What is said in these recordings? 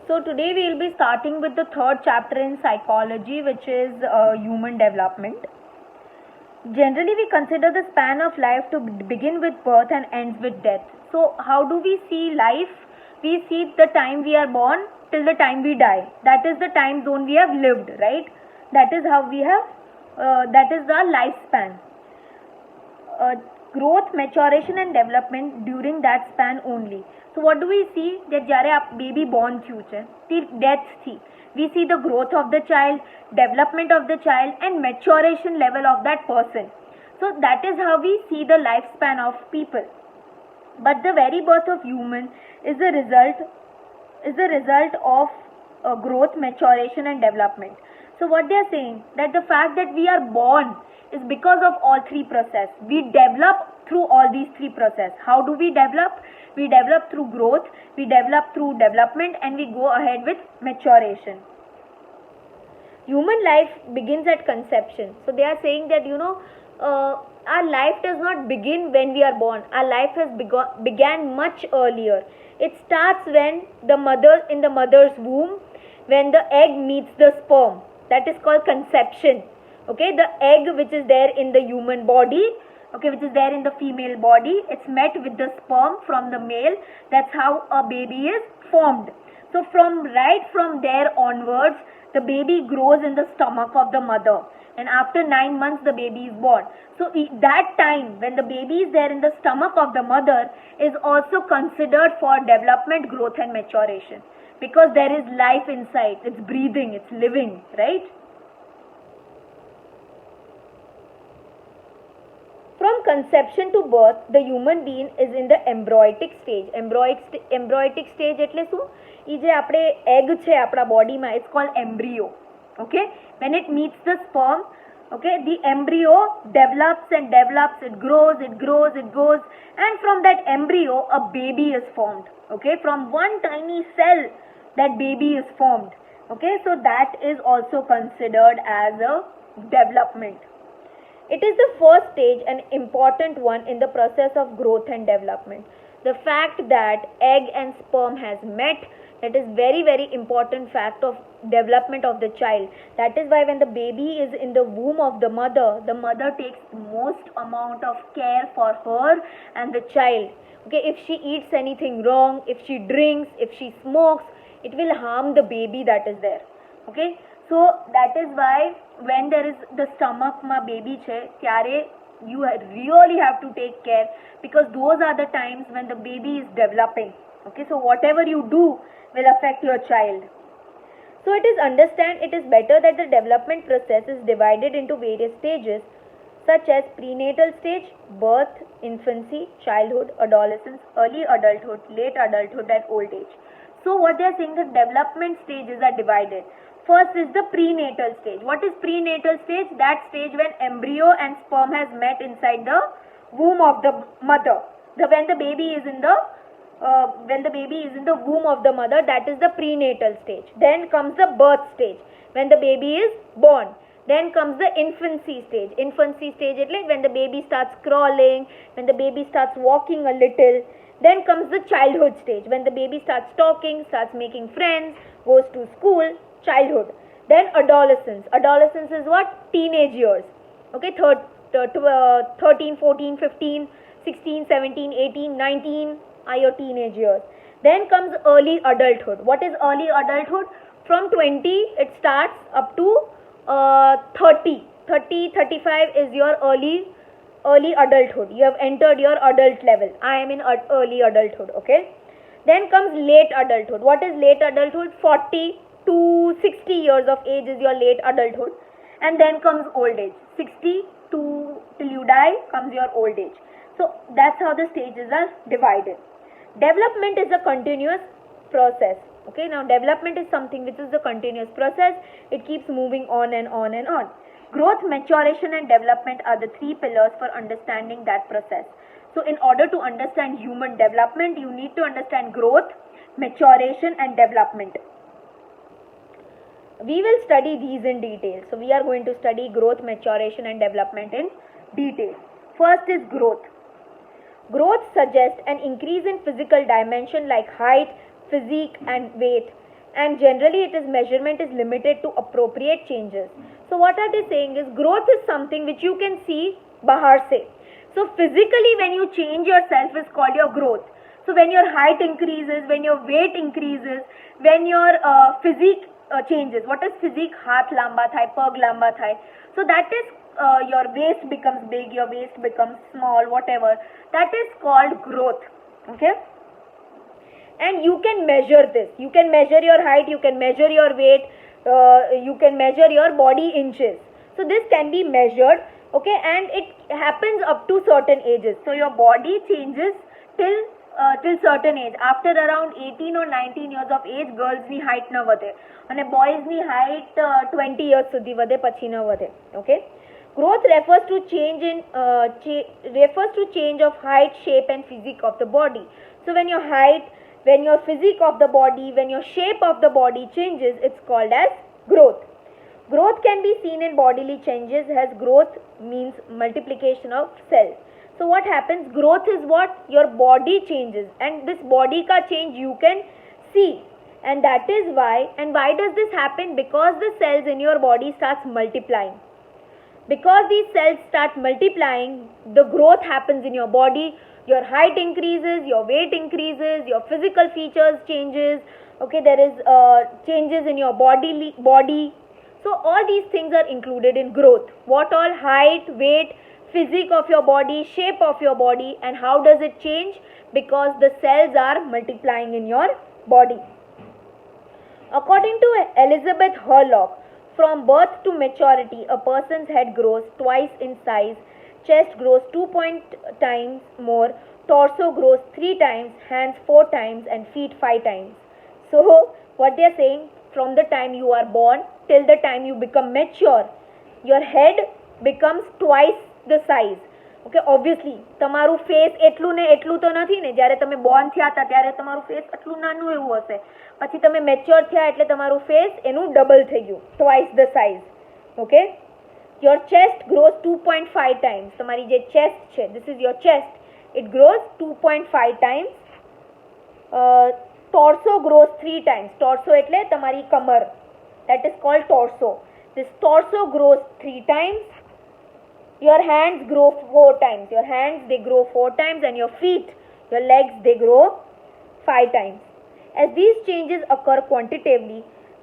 So today we will be starting with the third chapter in psychology, which is human development. Generally, we consider the span of life to begin with birth and ends with death. So how do we see life? We see the time we are born till the time we die. That is the time zone we have lived, right? That is how we have, that is the lifespan. Growth, maturation and development during that span only. So what do we see? That જ્યારે આ baby born થયું છે till death થી we see the growth of the child, development of the child and maturation level of that person. So that is how we see the lifespan of people. But the very birth of human is the result of growth, maturation and development. So what they are saying, that the fact that we are born is because of all three process. We develop through all these three process. How do we develop? We develop through growth, we develop through development and we go ahead with maturation. Human life begins at conception. So they are saying that our life does not begin when we are born. Our life has began much earlier. It starts when in the mother's womb, when the egg meets the sperm. That is called conception. Okay, the egg which is there in the human body, okay, which is there in the female body, it's met with the sperm from the male. That's how a baby is formed. So right from there onwards, the baby grows in the stomach of the mother, and after 9 months the baby is born. So that time when the baby is there in the stomach of the mother is also considered for development, growth and maturation, because there is life inside. It's breathing, it's living, right? From conception to birth, the human being is in the embryonic stage. Embryonic stage એટલે શું? એ જે આપણે egg છે આપણા બોડીમાં, it's called embryo. Okay? When it meets the sperm, okay, the embryo develops and develops, it grows, it goes, and from that embryo a baby is formed. Okay? From one tiny cell that baby is formed. Okay? So that is also considered as a development. It is the first stage and important one in the process of growth and development. The fact that egg and sperm has met, that is very, very important fact of development of the child. That is why when the baby is in the womb of the mother takes most amount of care for her and the child. Okay, if she eats anything wrong, if she drinks, if she smokes, it will harm the baby that is there. Okay, so that is why when there is the stomach ma baby che, tyare you really have to take care, because those are the times when the baby is developing. Okay, so whatever you do will affect your child. So it is better that the development process is divided into various stages, such as prenatal stage, birth, infancy, childhood, adolescence, early adulthood, late adulthood and old age. So what they are saying, the development stages are divided. First is the prenatal stage. What is prenatal stage? That stage when embryo and sperm has met inside the womb of the mother. When the baby is in the womb of the mother, that is the prenatal stage. Then comes the birth stage, when the baby is born. Then comes the infancy stage. Infancy stage is like when the baby starts crawling, when the baby starts walking a little. Then comes the childhood stage, when the baby starts talking, starts making friends, goes to school. Childhood. Then adolescence. Adolescence is what? Teenage years. Okay, 13, 14, 15, 16, 17, 18, 19 are your teenage years. Then comes early adulthood. What is early adulthood? From 20 it starts up to 30. 30, 35 is your early adulthood. You have entered your adult level. I am in early adulthood. Okay. Then comes late adulthood. What is late adulthood? 40 to 60 years of age is your late adulthood, and then comes old age. 60 to till you die comes your old age. So that's how the stages are divided. Development is a continuous process. Okay, now development is something which is a continuous process. It keeps moving on and on and on. Growth, maturation and development are the three pillars for understanding that process. So in order to understand human development, you need to understand growth, maturation and development. We will study these in detail. So we are going to study growth, maturation and development in detail. First is growth. Growth suggests an increase in physical dimension like height, physique and weight, and generally it is measurement is limited to appropriate changes. So what are they saying is growth is something which you can see bahar se. So physically when you change yourself is called your growth. So when your height increases, when your weight increases, when your physique changes. What is physique? Haath lamba thai, pag lamba thai. So that is your waist becomes big, your waist becomes small, whatever. That is called growth. Okay? And you can measure this. You can measure your height, you can measure your weight, you can measure your body inches. So this can be measured, okay, and it happens up to certain ages. So your body changes till certain age. After around 18 or 19 years of age, girls ni height na વધે અને boys ni height 20 years સુધી વધે, પછી ન વધે. Okay. Growth refers to change of height, shape and physique of the body. So when your height, when your physique of the body, when your shape of the body changes, it's called as growth. Growth can be seen in bodily changes, as growth means multiplication of cells. So what happens? Growth is what? Your body changes, and this body ka change you can see, and that is why. And why does this happen? Because the cells in your body starts multiplying. Because these cells start multiplying, the growth happens in your body. Your height increases, your weight increases, your physical features changes. Okay, there is changes in your body. So all these things are included in growth. What all? Height, weight, physique of your body, shape of your body, and how does it change? Because the cells are multiplying in your body. According to Elizabeth Hurlock, from birth to maturity, a person's head grows twice in size, chest grows 2 times more, torso grows 3 times, hands 4 times, and feet 5 times. So what they are saying, from the time you are born till the time you become mature, your head becomes twice the size. Okay, obviously તમારું face એટલું ને એટલું તો નથી ને. જ્યારે તમે Born થયા હતા ત્યારે તમારું ફેસ એટલું નાનું એવું હશે, પછી તમે મેચ્યોર થયા એટલે તમારું ફેસ એનું ડબલ થઈ ગયું, twice the size. Okay, your chest grows 2.5 times. તમારી જે chest છે, this is your chest, it grows 2.5 times. Torso grows 3 times. Torso એટલે તમારી કમર, that is called torso. This torso grows 3 times. Your hands grow 4 times. Your hands, they grow 4 times, and your feet, your legs, they grow 5 times. As these changes occur quantitatively,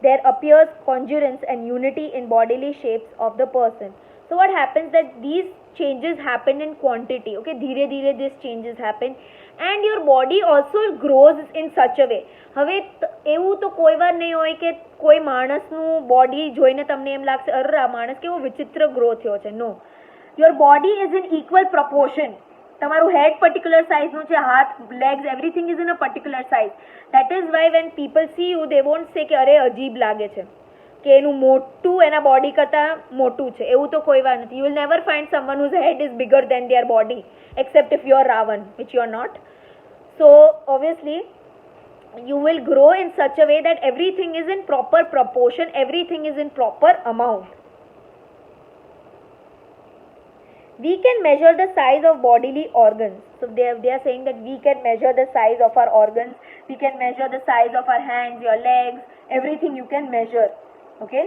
there appears congruence and unity in bodily shapes of the person. So what happens that these changes happen in quantity. Okay, ધીરે ધીરે these changes happen, and your body also grows in such a way. હવે એવું તો કોઈ વાર નહીં હોય કે કોઈ માણસનું બોડી જોઈને તમને એમ લાગશે અરે આ માણસ કેવો વિચિત્ર ગ્રો થયો છે. નો, your body is in equal proportion. તમારું head particular size નું છે, હાથ, legs, everything is in a particular size. That is why when people see you, they won't say કે અરે અજીબ લાગે છે, કે એનું મોટું એના બોડી કરતાં મોટું છે. એવું તો કોઈ વાર નથી. You will never find someone whose head is bigger than their body, except if you are Ravan, which you are not. So obviously you will grow in such a way that everything is in proper proportion, everything is in proper amount. We can measure the size of bodily organs. So they are saying that we can measure the size of our organs, we can measure the size of our hands, your legs, everything you can measure. Okay.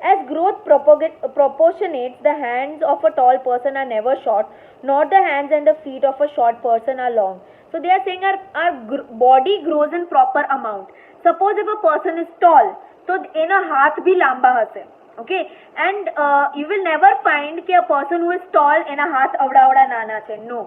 As growth proportionates, the hands of a tall person are never short, nor the hands and the feet of a short person are long. So they are saying our body grows in proper amount. Suppose if a person is tall, so એના હાથ भी લાંબા હશે. Okay, and you will never find કે a person who is tall એના હાથ અવડા નાના છે. No.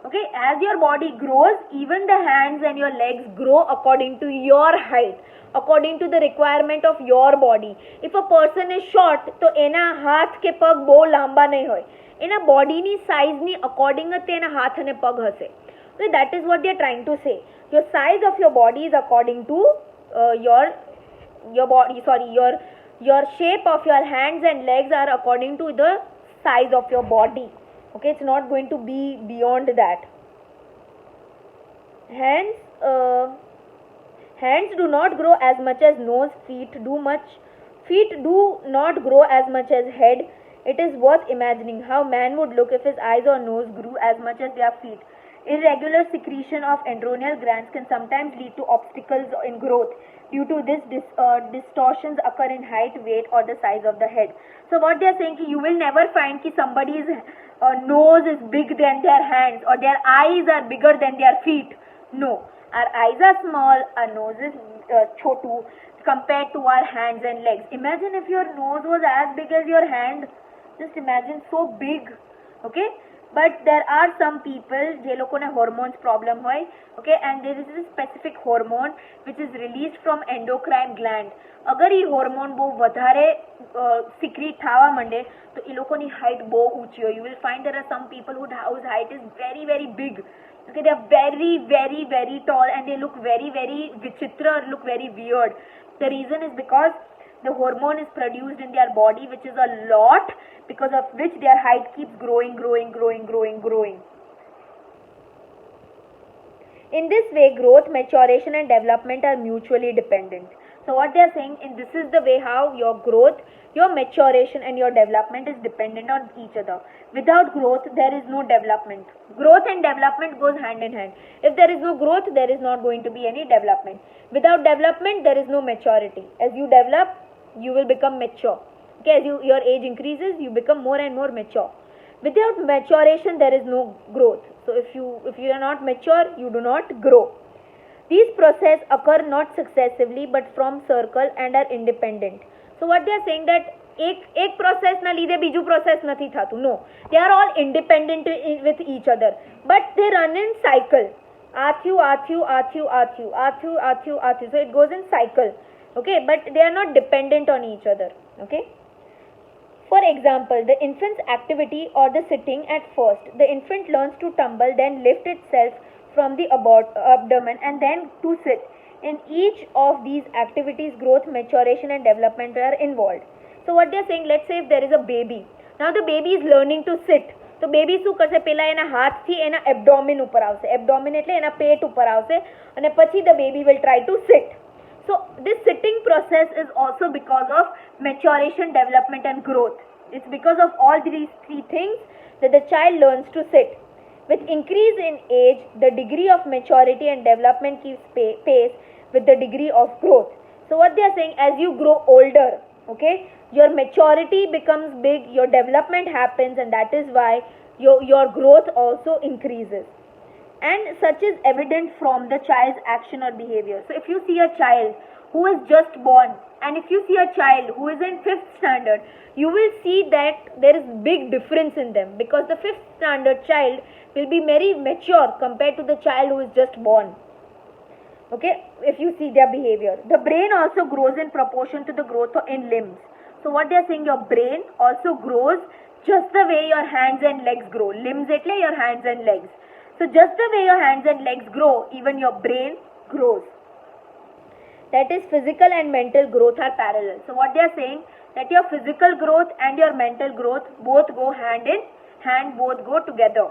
Okay, as your body grows, even the hands and your legs grow according to your height, according to the requirement of your body. If a person is short, તો એના હાથ કે પગ બહુ લાંબા નહીં હોય. એના બોડીની સાઇઝની અકોર્ડિંગ જ તેના હાથ અને પગ હશે. Okay, that is what they are trying to say. Your size of your body is according to your shape of your hands and legs are according to the size of your body. Okay, it's not going to be beyond that. Hands do not grow as much as nose. Feet do not grow as much as head. It is worth imagining how man would look if his eyes or nose grew as much as their feet. Irregular secretion of adrenal glands can sometimes lead to obstacles in growth. due to this distortions occur in height, weight or the size of the head. So what they are saying ki you will never find ki somebody's nose is big than their hands or their eyes are bigger than their feet. No, our eyes are small, our nose is chotu compared to our hands and legs. Imagine if your nose was as big as your hand. Just imagine, so big. Okay, but there are some people જે લોકોને hormones problem હોય, okay, and there is a specific hormone which is released from endocrine gland. અગર એ hormone બહુ વધારે secrete થવા માંડે તો એ લોકોની height બહુ ઊંચી હોય. You will find there are some people whose height is very very big. Okay, they are very very very tall and they look very very vichitra, look very weird. The reason is because the hormone is produced in their body which is a lot, because of which their height keeps growing. In this way, growth, maturation and development are mutually dependent. So what they are saying, and this is the way how your growth, your maturation and your development is dependent on each other. Without growth, there is no development. Growth and development goes hand in hand. If there is no growth, there is not going to be any development. Without development, there is no maturity. As you develop, you will become mature. Okay, as your age increases, you become more and more mature. Without maturation, there is no growth. So if you are not mature, you do not grow. These processes occur not successively but from circle and are independent. So what they are saying that एक process ના લીધે બીજું process નથી થતું. No, they are all independent with each other, but they run in cycle. So it goes in cycle. Okay, but they are not dependent on each other. Okay. For example, the infant's activity or the sitting at first, the infant learns to tumble, then lift itself from the abdomen and then to sit. In each of these activities, growth, maturation and development are involved. So what they are saying, let's say if there is a baby. Now the baby is learning to sit. તો baby શું કરશે, પહેલા એના હાથથી એના એબ્ડોમિન ઉપર આવશે. એબ્ડોમિન એટલે એના પેટ ઉપર આવશે અને પછી the baby will try to sit. So this sitting process is also because of maturation, development and growth. It's because of all these three things that the child learns to sit. With increase in age, the degree of maturity and development keeps pace with the degree of growth. So what they are saying, as you grow older, okay, your maturity becomes big, your development happens, and that is why your growth also increases. And such is evident from the child's action or behavior. So if you see a child who is just born and if you see a child who is in 5th standard, you will see that there is big difference in them, because the 5th standard child will be very mature compared to the child who is just born. Okay, if you see their behavior. The brain also grows in proportion to the growth in limbs. So what they are saying, your brain also grows just the way your hands and legs grow. Limbs etle your hands and legs. So just the way your hands and legs grow, even your brain grows. That is, physical and mental growth are parallel. So what they are saying, that your physical growth and your mental growth both go hand in hand, both go together.